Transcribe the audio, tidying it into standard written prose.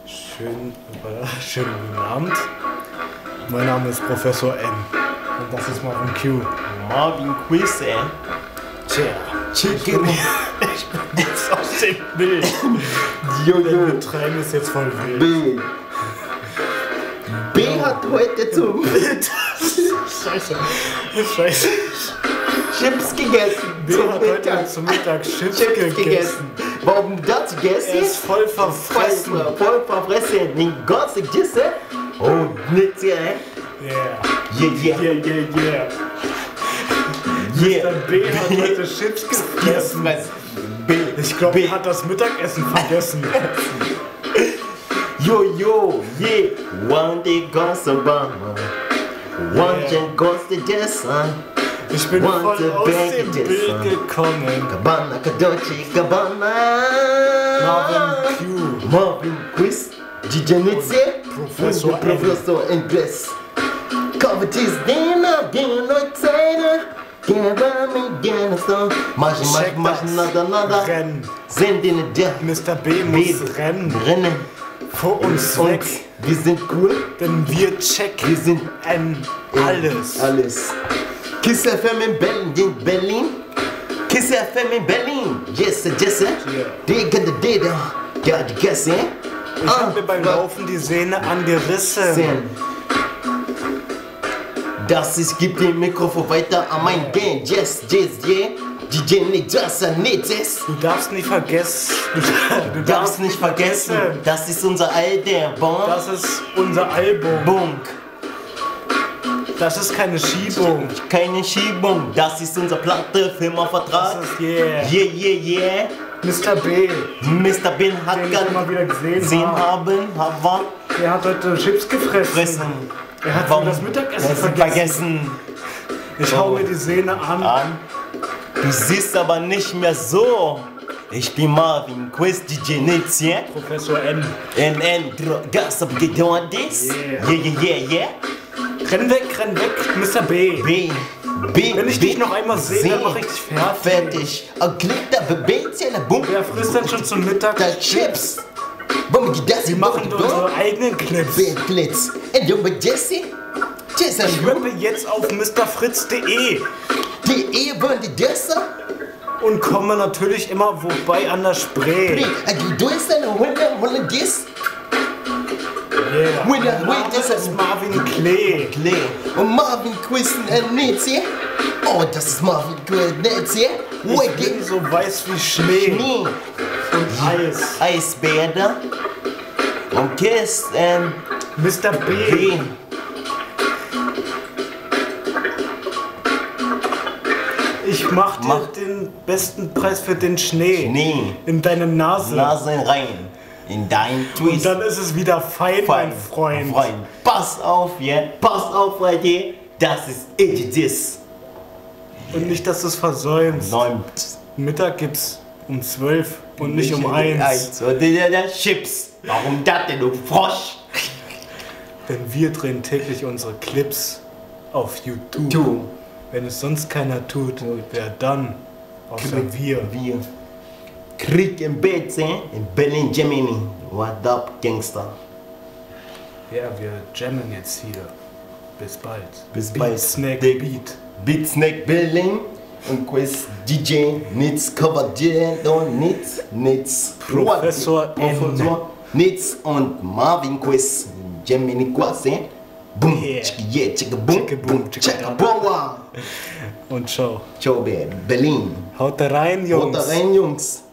Schönen guten Abend. Mein Name ist Professor N. Und das ist Marvin Q. Marvin Quiz, Tja, ich bin jetzt aus dem Bild. Jojo. Wir treiben es jetzt voll wild. B hat heute zum Mittag Scheiße. Chips gegessen. B hat heute zum Mittag Chips gegessen. Warum das gegessen? Er ist voll verfressen. Voll verfressen. Den ganzen Gisse. Oh, nicht ja. Yeah. Mr. B hat heute Chips gegessen. Ich glaube, er hat das Mittagessen vergessen. Yo, yeah. One day goes Obama. One day goes the Jessa. Ich bin voll aus dem Bild gekommen. Cabana, Kadochi, Cabana. Marvin Quiz. DJ Nitze. Professor Ingress. Covered his dinner, dinner no China. Rennen. Sind in der Mr. B muss rennen. Vor uns weg. Wir sind cool. Denn wir checken. Wir sind alles. Kiss FM in Berlin. Kiss FM in Berlin. Yes. Digga, ja, die Gäste. Ich hab mir beim Laufen die Sehne angerissen. Das ist, gib den Mikrofon weiter an mein Gang. Yes, yeah. DJ Nitzes. Du darfst nicht vergessen. Du darfst nicht vergessen. Das ist unser Album. Das ist unser Album. Bunk. Das ist keine Schiebung. Keine Schiebung. Das ist unser Platte, Firmenvertrag. Das ist yeah. Mr. B. Mr. B hat gerade mal wieder gesehen haben. Er hat heute Chips gefressen. Er hat das Mittagessen vergessen. Ich hau mir die Sehne an. Du siehst aber nicht mehr so. Ich bin Marvin Quiz, DJ Nitz, yeah? Professor N. Gas up, get on this. Yeah. Renn weg, Mr. B. Wenn ich dich noch einmal sehe, dann mach ich dich fertig. Wer frisst denn schon zum Mittag Chips? Wir machen unsere eigenen Clips. Ich rappe jetzt auf mrfritz.de. Und komme natürlich immer vorbei an der Spree. Das ist Marvin Klee. Und Marvin Quiz und Nitz, yeah? Oh, das ist Marvin Quiz und Nitz, yeah? Ich bin so weiß wie Schnee. Und Eis. Eisbäder. Und Kiss und Mr. B. Ich mach dir den besten Preis für den Schnee. In deine Nase. Rein. In dein Twist. Und dann ist es wieder fein, mein Freund. Pass auf, Leute. Das ist this. Und nicht, dass du es versäumst. Mittag gibt's um 12 und nicht um 1. Und der Chips. Warum das denn, du Frosch? Denn wir drehen täglich unsere Clips auf YouTube. Wenn es sonst keiner tut, wer dann? Außer wir. Krieg im BC in Berlin, Germany. What up, Gangster? Ja, wir jammen jetzt hier. Bis bald. Beat Snake Beat Snake Berlin und Quiz DJ Nitz Cover und Nitz Professor N. Nitz und Marvin Quiz Germany quasi. Boom, chicka boom, chicka boom. Und ciao. Ciao, Berlin. Haut rein, Jungs.